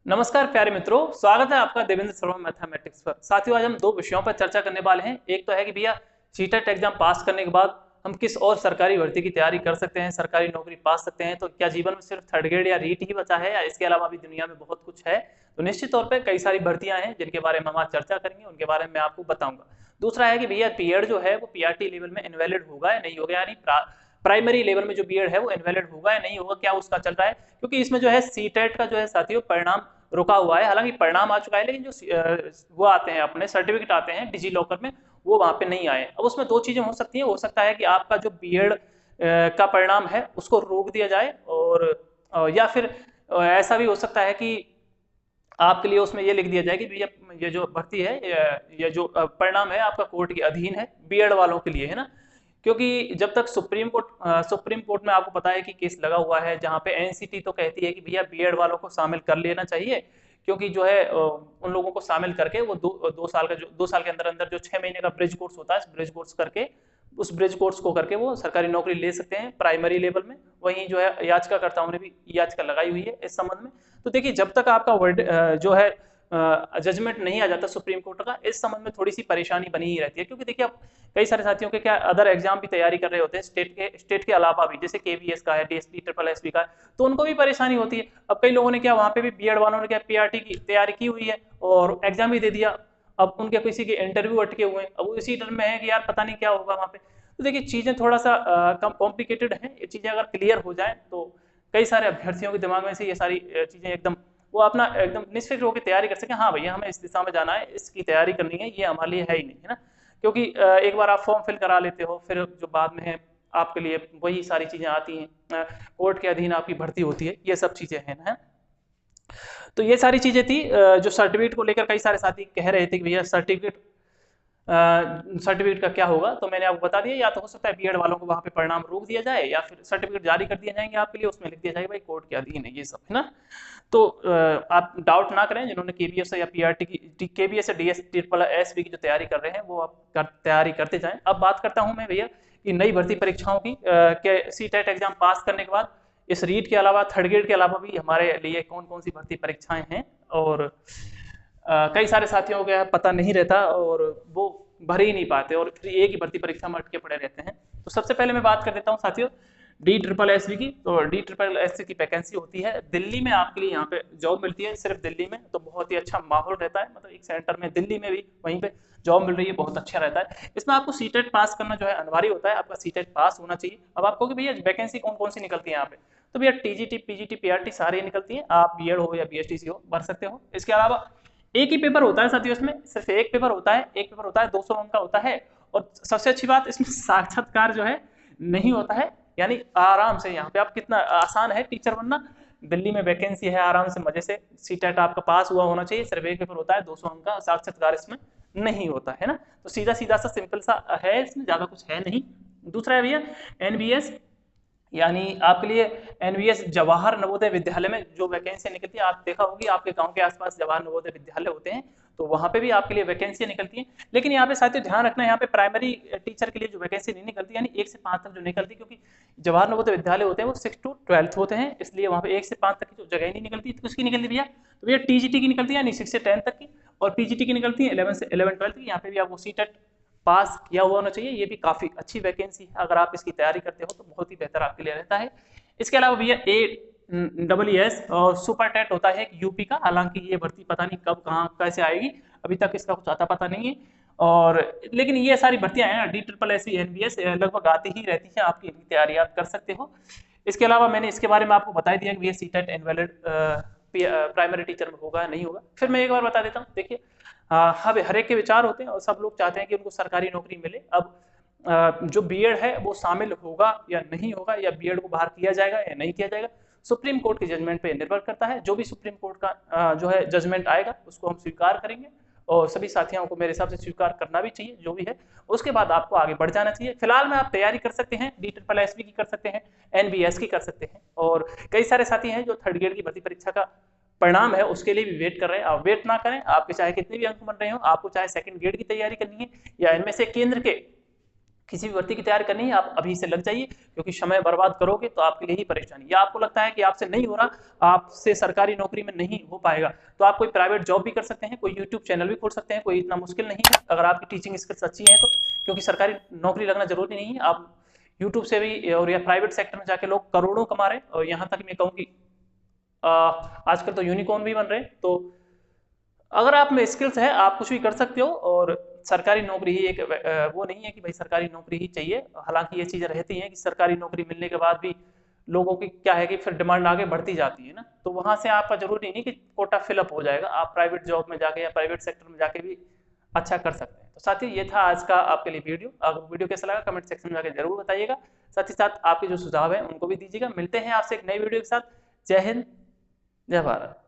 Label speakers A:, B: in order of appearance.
A: नमस्कार प्यारे मित्रों, स्वागत है आपका देवेंद्र शर्मा मैथमेटिक्स पर। साथियों, आज हम दो विषयों पर चर्चा करने वाले हैं। एक तो है कि भैया सीटेट एग्जाम पास करने के बाद हम किस और सरकारी भर्ती की तैयारी कर सकते हैं, सरकारी नौकरी पा सकते हैं। तो क्या जीवन में सिर्फ थर्ड ग्रेड या रीट ही बचा है या इसके अलावा भी दुनिया में बहुत कुछ है। तो निश्चित तौर पर कई सारी भर्तियां हैं जिनके बारे में हम आज चर्चा करेंगे, उनके बारे में मैं आपको बताऊंगा। दूसरा है कि भैया बीएड जो है वो पीआरटी लेवल में इनवैलिड होगा या नहीं होगा, यानी प्राइमरी लेवल में जो बीएड है वो इनवैलिड होगा या नहीं होगा, क्या उसका चल रहा है। क्योंकि इसमें जो है सीटेट का जो है साथियों परिणाम रुका हुआ है। हालांकि परिणाम आ चुका है, लेकिन जो वो आते हैं अपने सर्टिफिकेट आते हैं डिजी लॉकर में, वो वहां पे नहीं आए। अब उसमें दो चीजें हो सकती हैं। हो सकता है कि आपका जो बीएड का परिणाम है उसको रोक दिया जाए, और या फिर ऐसा भी हो सकता है कि आपके लिए उसमें ये लिख दिया जाए कि भैया ये जो भर्ती है, ये जो परिणाम है आपका कोर्ट के अधीन है, बीएड वालों के लिए, है ना। क्योंकि जब तक सुप्रीम कोर्ट में आपको पता है कि केस लगा हुआ है, जहां पे एनसीटी तो कहती है कि भैया बीएड वालों को शामिल कर लेना चाहिए। क्योंकि जो है उन लोगों को शामिल करके वो दो साल का जो 2 साल के अंदर अंदर जो 6 महीने का ब्रिज कोर्स होता है, इस ब्रिज कोर्स करके उस ब्रिज कोर्स को करके वो सरकारी नौकरी ले सकते हैं प्राइमरी लेवल में। वहीं जो है याचिकाकर्ताओं ने भी याचिका लगाई हुई है इस संबंध में। तो देखिए, जब तक आपका वर्ड जो है जजमेंट नहीं आ जाता सुप्रीम कोर्ट का, इस संबंध में थोड़ी सी परेशानी बनी ही रहती है। क्योंकि देखिए, अब कई सारे साथियों के क्या अदर एग्जाम भी तैयारी कर रहे होते हैं स्टेट के अलावा भी, जैसे केवीएस का है, डीएसपी ट्रिपल एसपी का है, तो उनको भी परेशानी होती है। अब कई लोगों ने क्या वहां पे भी बीएड वालों ने क्या पीआरटी की तैयारी की हुई है और एग्जाम भी दे दिया। अब उनके किसी के इंटरव्यू अटके हुए हैं, अब वो इसी डर में है कि यार पता नहीं क्या होगा वहां पे। तो देखिए, चीजें थोड़ा सा कम कॉम्प्लिकेटेड हैं। ये चीजें अगर क्लियर हो जाए तो कई सारे अभ्यर्थियों के दिमाग में से ये सारी चीजें एकदम वो अपना एकदम निश्चित होकर तैयारी कर सके। हाँ भैया, हमें इस दिशा में जाना है, इसकी तैयारी करनी है, ये हमारे लिए है ही नहीं, है ना। क्योंकि एक बार आप फॉर्म फिल करा लेते हो, फिर जो बाद में है आपके लिए वही सारी चीजें आती हैं, कोर्ट के अधीन आपकी भर्ती होती है, ये सब चीजें हैं ना। तो ये सारी चीजें थी जो सर्टिफिकेट को लेकर कई सारे साथी कह रहे थे कि भैया सर्टिफिकेट का क्या होगा। तो मैंने आपको बता दिया, या तो हो सकता है बीएड वालों को वहां पे परिणाम रोक दिया जाए, या फिर सर्टिफिकेट जारी कर दिए जाएंगे आपके लिए, उसमें लिख दिया जाएगा भाई कोर्ट के अधीन है, ये सब, है ना। तो आप डाउट ना करें, जिन्होंने केबीएस या पीआरटी की केबीएस या डीएस ट्रिपल एसबी की जो तैयारी कर रहे हैं वो आप तैयारी करते जाएं। अब बात करता हूं मैं भैया कि नई भर्ती परीक्षाओं की के सीटेट एग्जाम पास करने के बाद इस रीट के अलावा, थर्ड ग्रेड के अलावा भी हमारे लिए कौन कौन सी भर्ती परीक्षाएं हैं। और कई सारे साथियों को पता नहीं रहता और वो भर ही नहीं पाते और फिर एक ही भर्ती परीक्षा में अटके पड़े रहते हैं। तो सबसे पहले मैं बात कर देता हूँ साथियों डी ट्रिपल एस बी की। तो डी ट्रिपल एस की वैकेंसी होती है दिल्ली में, आपके लिए यहाँ पे जॉब मिलती है सिर्फ दिल्ली में। तो बहुत ही अच्छा माहौल रहता है, मतलब एक सेंटर में दिल्ली में भी वहीं पे जॉब मिल रही है, बहुत अच्छा रहता है। इसमें आपको सीटेट पास करना जो है अनिवार्य होता है, आपका सीटेट पास होना चाहिए। अब आपको कि भैया वैकेंसी कौन कौन सी निकलती है यहाँ पे, तो भैया टीजीटी पीजीटी पीआरटी सारी निकलती है। आप बीएड हो या बीएसटीसी हो भर सकते हो। इसके अलावा एक ही पेपर होता है साथियों, इसमें सिर्फ एक पेपर होता है, एक पेपर होता है 200 अंक का होता है। और सबसे अच्छी बात, इसमें साक्षात्कार जो है नहीं होता है, यानी आराम से यहाँ पे आप कितना आसान है टीचर बनना। दिल्ली में वैकेंसी है, आराम से मजे से सीटेट आपका पास हुआ होना चाहिए। सिर्फ एक पेपर होता है 200 अंक का, साक्षात्कार इसमें नहीं होता है ना। तो सीधा सीधा सा सिंपल सा है, इसमें ज्यादा कुछ है नहीं। दूसरा है भैया एनबीएस, यानी आपके लिए एनवीएस जवाहर नवोदय विद्यालय में जो वैकेंसी निकलती है। आप देखा होगी आपके गांव के आसपास जवाहर नवोदय विद्यालय होते हैं, तो वहां पे भी आपके लिए वैकेंसी निकलती है। लेकिन यहाँ पे साथियों ध्यान रखना, यहाँ पे प्राइमरी टीचर के लिए जो वैकेंसी नहीं निकलती, यानी 1 से 5 तक जो निकलती, क्योंकि जवाहर नवोदय विद्यालय होते हैं वो 6 to 12 होते हैं, इसलिए वहाँ पे 1 से 5 तक की जो जगह नहीं निकलती। तो किसकी निकलती भैया, तो भैया टीजीटी की निकलती है, यानी 6 से 10 तक की। और पीजीटी की निकलती है 11 से 11 12 की। यहाँ पे भी आपको सीटेट पास किया हुआ होना चाहिए। ये भी काफी अच्छी वैकेंसी है, अगर आप इसकी तैयारी करते हो तो बहुत ही बेहतर आपके लिए रहता है। इसके अलावा भैया AEES और सुपर टेट होता है यूपी का। हालांकि ये भर्ती पता नहीं कब कहाँ कैसे आएगी, अभी तक इसका कुछ आता पता नहीं है। और लेकिन ये सारी भर्तियां हैं डी ट्रिपल एस एनबीएस लगभग आती ही रहती है, आपकी तैयारी आप कर सकते हो। इसके अलावा मैंने इसके बारे में आपको बता दिया कि ये सीटेट इनवैलिड प्राइमरी टीचर में होगा नहीं होगा। फिर मैं एक बार बता देता हूँ। देखिए, हर एक के विचार होते हैं और सब लोग चाहते हैं कि उनको सरकारी नौकरी मिले। अब जो बीएड है वो शामिल होगा या नहीं होगा, या बीएड को बाहर किया जाएगा या नहीं किया जाएगा, सुप्रीम कोर्ट के जजमेंट पे निर्भर करता है। जो भी सुप्रीम कोर्ट का जो है जजमेंट आएगा उसको हम स्वीकार करेंगे, और सभी साथियों को मेरे हिसाब से स्वीकार करना भी चाहिए जो भी है। उसके बाद आपको आगे बढ़ जाना चाहिए। फिलहाल में आप तैयारी कर सकते हैं, डी ट्रिपल एस की कर सकते हैं, एनबीएस की कर सकते हैं। और कई सारे साथी हैं जो थर्ड ग्रेड की भर्ती परीक्षा का परिणाम है उसके लिए भी वेट कर रहे हैं। आप वेट ना करें, आपके चाहे कितने भी अंक बन रहे हो, आपको चाहे सेकंड ग्रेड की तैयारी करनी है या इनमें से केंद्र के किसी भी भर्ती की तैयारी करनी है आप अभी से लग जाइए, क्योंकि समय बर्बाद करोगे तो आपके लिए ही परेशानी। या आपको लगता है कि आपसे नहीं हो रहा, आपसे सरकारी नौकरी में नहीं हो पाएगा, तो आप कोई प्राइवेट जॉब भी कर सकते हैं, कोई यूट्यूब चैनल भी खोल सकते हैं, कोई इतना मुश्किल नहीं है अगर आपकी टीचिंग स्किल्स अच्छी है तो। क्योंकि सरकारी नौकरी लगना जरूरी नहीं है, आप यूट्यूब से भी और या प्राइवेट सेक्टर में जाके लोग करोड़ों कमा रहे हैं, और यहाँ तक मैं कहूँ कि आजकल तो यूनिकॉर्न भी बन रहे हैं। तो अगर आप में स्किल्स है आप कुछ भी कर सकते हो, और सरकारी नौकरी ही एक वो नहीं है कि भाई सरकारी नौकरी ही चाहिए। हालांकि ये चीजें रहती हैं कि सरकारी नौकरी मिलने के बाद भी लोगों की क्या है कि फिर डिमांड आगे बढ़ती जाती है ना, तो वहां से आपका जरूरी नहीं कि कोटा फिलअप हो जाएगा, आप प्राइवेट जॉब में जाके या प्राइवेट सेक्टर में जाके भी अच्छा कर सकते हैं। तो साथियों ये था आज का आपके लिए वीडियो। अगर वीडियो कैसा लगा कमेंट सेक्शन में जाकर जरूर बताइएगा, साथ ही साथ आपके जो सुझाव है उनको भी दीजिएगा। मिलते हैं आपसे एक नई वीडियो के साथ। जय हिंद, जय भारत।